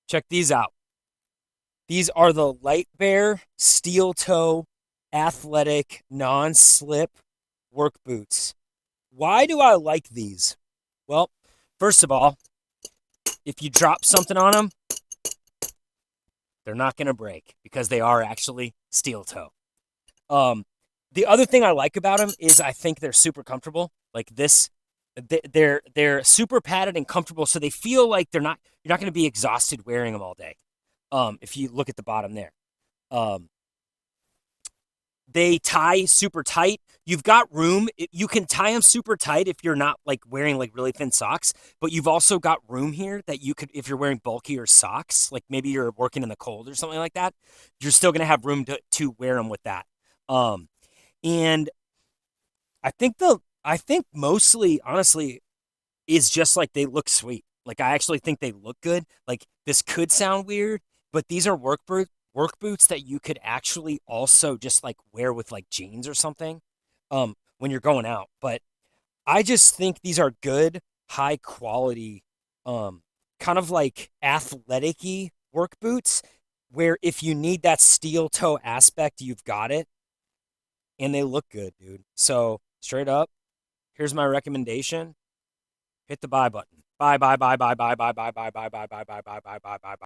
Check these out. These are the Light Bear steel toe athletic non-slip work boots. Why do I like these? Well, first of all, if you drop something on them, they're not going to break because they are actually steel toe. Um, the other thing I like about them is I think they're super comfortable. Like this, they're super padded and comfortable, so they feel like you're not going to be exhausted wearing them all day. If you look at the bottom there, um, they tie super tight. You've got room. You can tie them super tight if you're not like wearing like really thin socks, but you've also got room here that you could, if you're wearing bulkier socks, like maybe you're working in the cold or something like that, you're still going to have room to wear them with that. Um, and I think mostly, honestly, is just like they look sweet. Like I actually think they look good. Like this could sound weird, but these are work boots that you could actually also just like wear with like jeans or something when you're going out. But I just think these are good, high quality um kind of like athletic-y work boots where if you need that steel toe aspect, you've got it and they look good, dude. So, straight up, here's my recommendation. Hit the buy button. Buy, buy, buy, buy, buy, buy, buy, buy, buy, buy, buy, buy, buy, buy, buy, buy, buy.